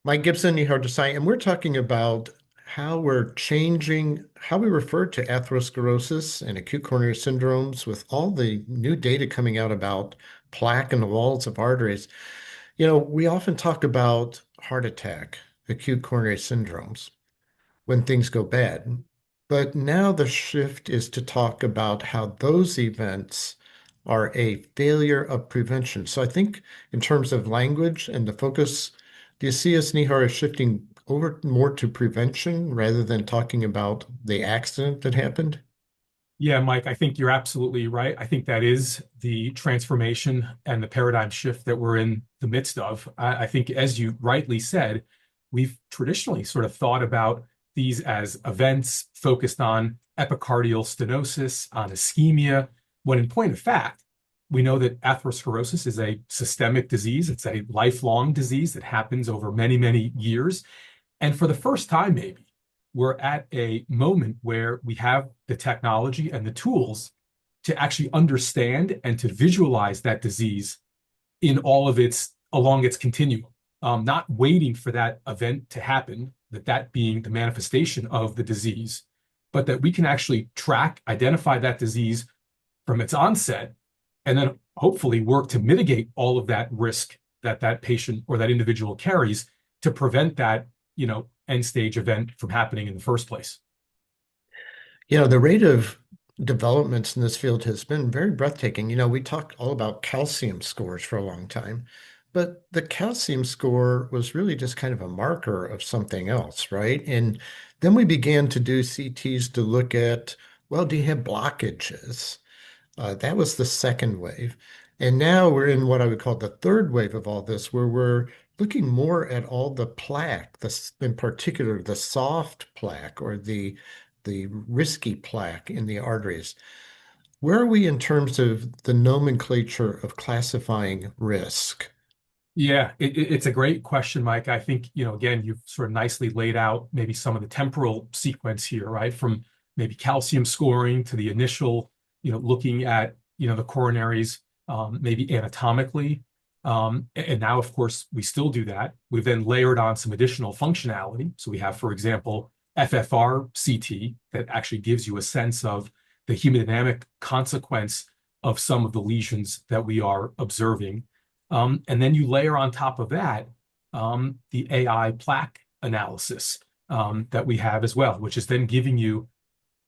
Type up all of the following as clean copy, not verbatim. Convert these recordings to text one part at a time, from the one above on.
Mike Gibson, Nihar Desai, and we're talking about how we're changing how we refer to atherosclerosis and acute coronary syndromes with all the new data coming out about plaque in the walls of arteries. We often talk about heart attack, acute coronary syndromes when things go bad. But now the shift is to talk about how those events are a failure of prevention. So I think in terms of language and the focus, do you see us, Nihar, as shifting over more to prevention rather than talking about the accident that happened? Yeah, Mike, I think you're absolutely right. I think that is the transformation and the paradigm shift that we're in the midst of. I think, as you rightly said, we've traditionally sort of thought about these as events focused on epicardial stenosis, on ischemia, when in point of fact, we know that atherosclerosis is a systemic disease. It's a lifelong disease that happens over many, many years. And for the first time, maybe, we're at a moment where we have the technology and the tools to actually understand and to visualize that disease in all of its along its continuum, not waiting for that event to happen, that being the manifestation of the disease, but that we can actually track, identify that disease from its onset, and then hopefully work to mitigate all of that risk that that patient or that individual carries to prevent that, end stage event from happening in the first place. The rate of developments in this field has been very breathtaking. We talked all about calcium scores for a long time, but the calcium score was really just kind of a marker of something else, right? And then we began to do CTs to look at, well, do you have blockages? That was the second wave. And now we're in what I would call the third wave of all this, where we're looking more at all the plaque, in particular, the soft plaque or the risky plaque in the arteries. Where are we in terms of the nomenclature of classifying risk? Yeah, it's a great question, Mike. I think, again, you've sort of nicely laid out maybe some of the temporal sequence here, right? From maybe calcium scoring to the initial, looking at, the coronaries, maybe anatomically. And now, of course, we still do that. We've then layered on some additional functionality. So we have, for example, FFR CT that actually gives you a sense of the hemodynamic consequence of some of the lesions that we are observing. And then you layer on top of that the AI plaque analysis that we have as well, which is then giving you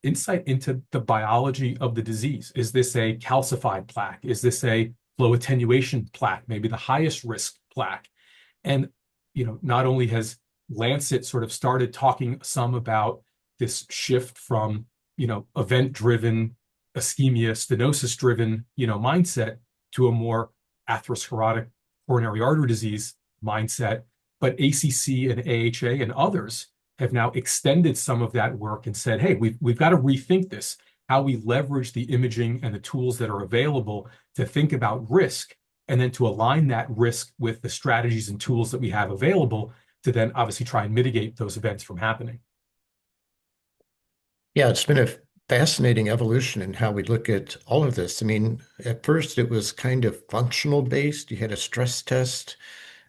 insight into the biology of the disease. Is this a calcified plaque? Is this a flow attenuation plaque? Maybe the highest risk plaque. And not only has Lancet sort of started talking some about this shift from event-driven ischemia, stenosis-driven mindset to a more atherosclerotic coronary artery disease mindset, but ACC and AHA and others have now extended some of that work and said, hey, we've got to rethink this, how we leverage the imaging and the tools that are available to think about risk, and then to align that risk with the strategies and tools that we have available to then obviously try and mitigate those events from happening. Yeah, it's been a fascinating evolution in how we look at all of this. I mean, at first it was kind of functional based. You had a stress test,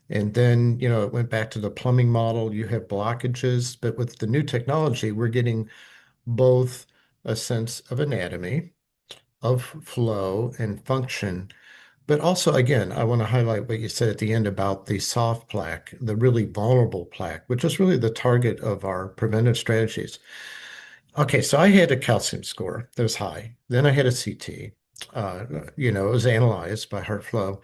and then, it went back to the plumbing model. You have blockages, but with the new technology, we're getting both a sense of anatomy, of flow and function. But also, again, I want to highlight what you said at the end about the soft plaque, the really vulnerable plaque, which is really the target of our preventive strategies. Okay, so I had a calcium score that was high. Then I had a CT. It was analyzed by HeartFlow.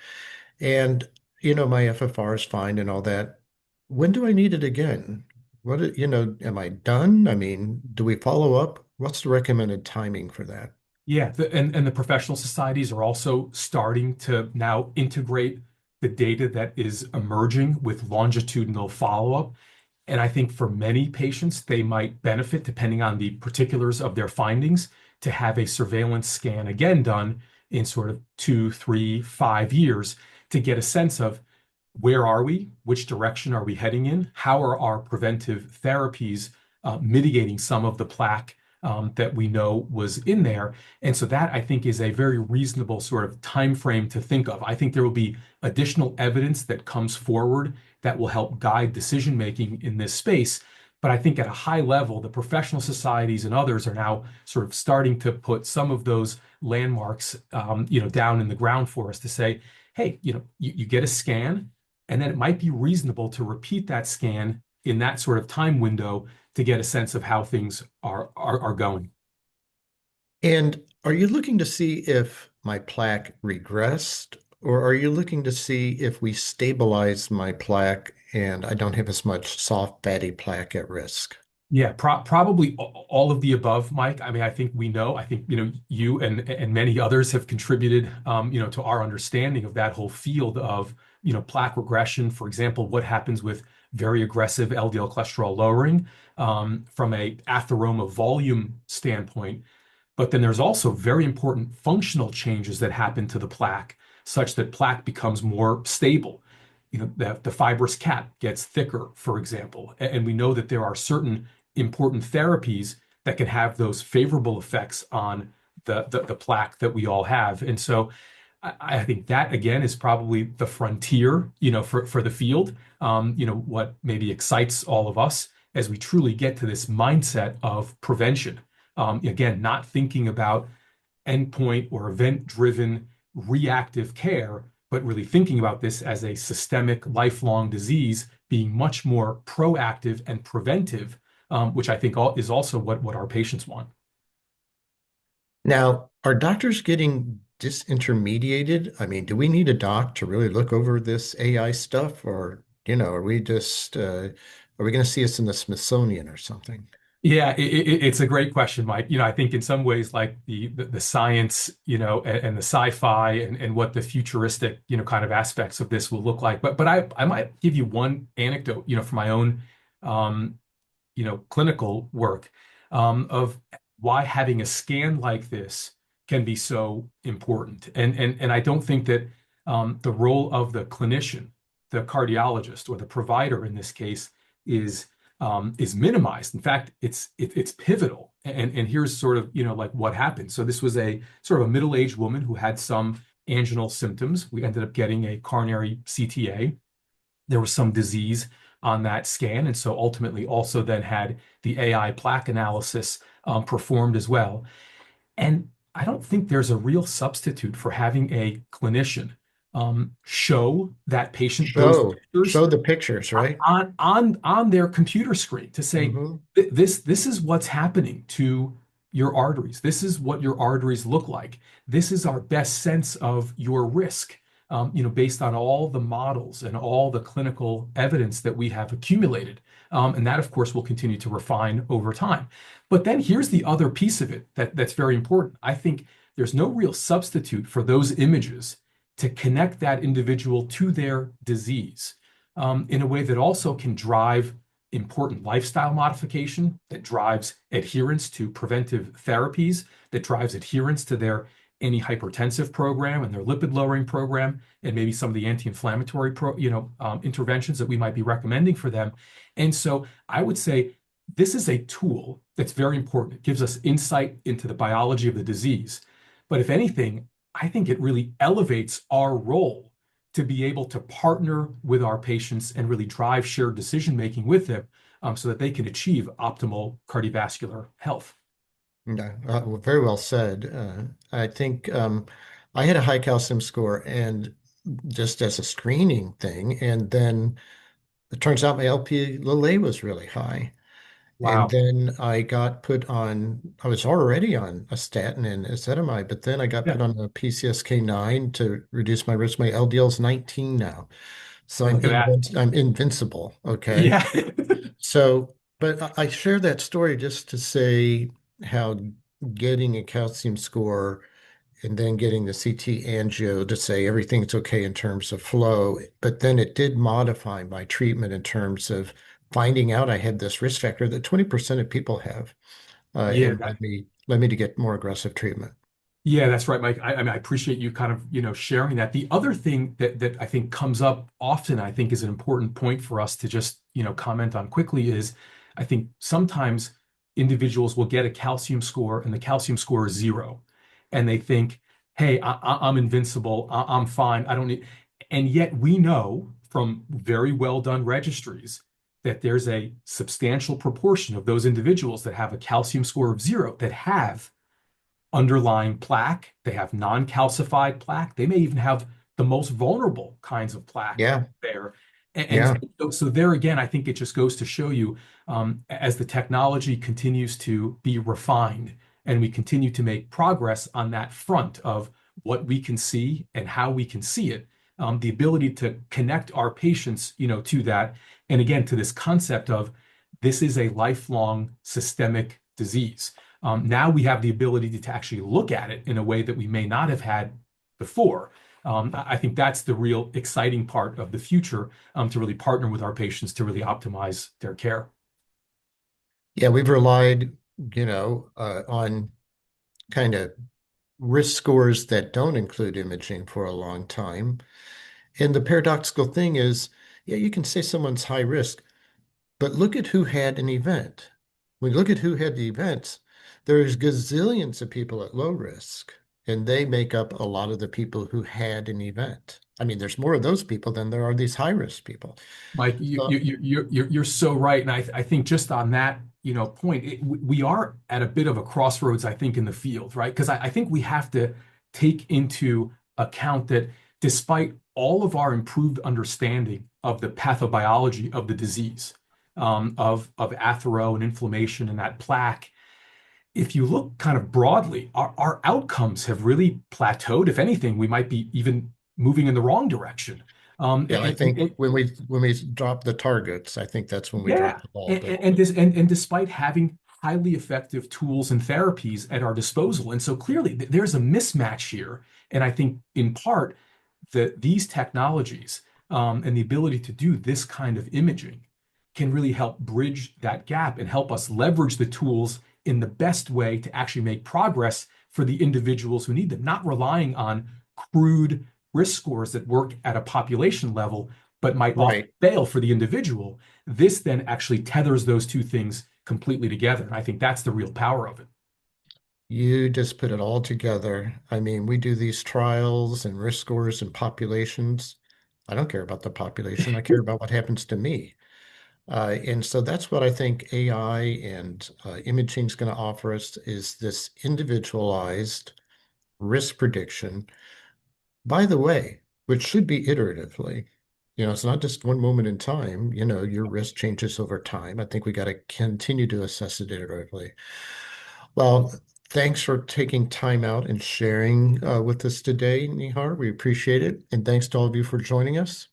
And, my FFR is fine and all that. When do I need it again? Am I done? I mean, do we follow up? What's the recommended timing for that? Yeah, and the professional societies are also starting to now integrate the data that is emerging with longitudinal follow-up. And I think for many patients, they might benefit, depending on the particulars of their findings, to have a surveillance scan again done in sort of 2, 3, 5 years to get a sense of where are we, which direction are we heading in, how are our preventive therapies mitigating some of the plaque that we know was in there. And so that I think is a very reasonable sort of time frame to think of. I think there will be additional evidence that comes forward that will help guide decision making in this space. But I think at a high level, the professional societies and others are now sort of starting to put some of those landmarks, down in the ground for us to say, hey, you get a scan, and then it might be reasonable to repeat that scan in that sort of time window to get a sense of how things are going. And are you looking to see if my plaque regressed, or are you looking to see if we stabilize my plaque and I don't have as much soft fatty plaque at risk? Yeah, probably all of the above, Mike. I mean, I think we know. I think you and many others have contributed, to our understanding of that whole field of plaque regression. For example, what happens with very aggressive LDL cholesterol lowering from a atheroma volume standpoint. But then there's also very important functional changes that happen to the plaque, such that plaque becomes more stable. The fibrous cap gets thicker, for example, and we know that there are certain important therapies that can have those favorable effects on the plaque that we all have. And so I think that again is probably the frontier, for the field. What maybe excites all of us as we truly get to this mindset of prevention. Again, not thinking about endpoint or event-driven reactive care, but really thinking about this as a systemic, lifelong disease, being much more proactive and preventive, which I think is also what our patients want. Now, are doctors getting disintermediated? I mean, do we need a doc to really look over this AI stuff, or, are we just, are we going to see us in the Smithsonian or something? Yeah, it's a great question, Mike. I think in some ways, like the science, and the sci-fi and what the futuristic, kind of aspects of this will look like. But I might give you one anecdote, from my own, clinical work, of why having a scan like this can be so important. And I don't think that the role of the clinician, the cardiologist, or the provider in this case is minimized. In fact, it's pivotal. And here's sort of like what happened. So this was a sort of a middle-aged woman who had some anginal symptoms. We ended up getting a coronary CTA. There was some disease on that scan, and so ultimately also then had the AI plaque analysis performed as well. And I don't think there's a real substitute for having a clinician show that patient those pictures Show the pictures, right? on their computer screen to say, Hmm. this is what's happening to your arteries. This is what your arteries look like. This is our best sense of your risk, based on all the models and all the clinical evidence that we have accumulated. And that, of course, will continue to refine over time. But then here's the other piece of it that's very important. I think there's no real substitute for those images to connect that individual to their disease, in a way that also can drive important lifestyle modification, that drives adherence to preventive therapies, that drives adherence to their antihypertensive program and their lipid lowering program, and maybe some of the anti-inflammatory interventions that we might be recommending for them. And so I would say this is a tool that's very important. It gives us insight into the biology of the disease. But if anything, I think it really elevates our role to be able to partner with our patients and really drive shared decision making with them, so that they can achieve optimal cardiovascular health. No, well, very well said. I think I had a high calcium score, and just as a screening thing, and then it turns out my LP little a was really high. And Wow. then I got put on, I was already on a statin and ezetimibe, but then I got Yeah. put on a PCSK9 to reduce my risk. My LDL's 19 now. So Look at that. I'm invincible. Okay. Yeah. So, but I share that story just to say how getting a calcium score and then getting the CT angio to say everything's okay in terms of flow, but then it did modify my treatment in terms of finding out I had this risk factor that 20% of people have, Yeah. and led me to get more aggressive treatment. Yeah, that's right, Mike. I mean, I appreciate you kind of, sharing that. The other thing that I think comes up often, I think is an important point for us to just, comment on quickly is I think sometimes individuals will get a calcium score and the calcium score is 0. And they think, hey, I'm invincible. I'm fine. I don't need. And yet we know from very well done registries that there's a substantial proportion of those individuals that have a calcium score of 0 that have underlying plaque, they have non-calcified plaque, they may even have the most vulnerable kinds of plaque Yeah. there. And Yeah. so there again, I think it just goes to show you, as the technology continues to be refined and we continue to make progress on that front of what we can see and how we can see it, the ability to connect our patients, to that, and again, to this concept of this is a lifelong systemic disease. Now we have the ability to actually look at it in a way that we may not have had before. I think that's the real exciting part of the future, to really partner with our patients to really optimize their care. Yeah, we've relied, on kind of risk scores that don't include imaging for a long time. And the paradoxical thing is, yeah, you can say someone's high risk, but look at who had an event. When you look at who had the events, there's gazillions of people at low risk, and they make up a lot of the people who had an event. I mean, there's more of those people than there are these high risk people. Mike, So, you're so right, and I think just on that point, we are at a bit of a crossroads, I think, in the field, right? Because I think we have to take into account that despite all of our improved understanding of the pathobiology of the disease, of athero and inflammation and that plaque, if you look kind of broadly, our outcomes have really plateaued. If anything, we might be even moving in the wrong direction. yeah, I think when we drop the targets, I think that's when we Yeah, drop the ball. and, But and despite having highly effective tools and therapies at our disposal, and so clearly there's a mismatch here. And I think in part that these technologies, and the ability to do this kind of imaging can really help bridge that gap and help us leverage the tools in the best way to actually make progress for the individuals who need them, not relying on crude risk scores that work at a population level, but might often right, fail for the individual. This then actually tethers those two things completely together. And I think that's the real power of it. you just put it all together. I mean, we do these trials and risk scores and populations. I don't care about the population. I care about what happens to me. And so that's what I think AI and imaging is going to offer us is this individualized risk prediction. By the way, which should be iteratively. It's not just one moment in time. Your risk changes over time. I think we got to continue to assess it iteratively. Well, thanks for taking time out and sharing with us today, Nihar. We appreciate it. And thanks to all of you for joining us.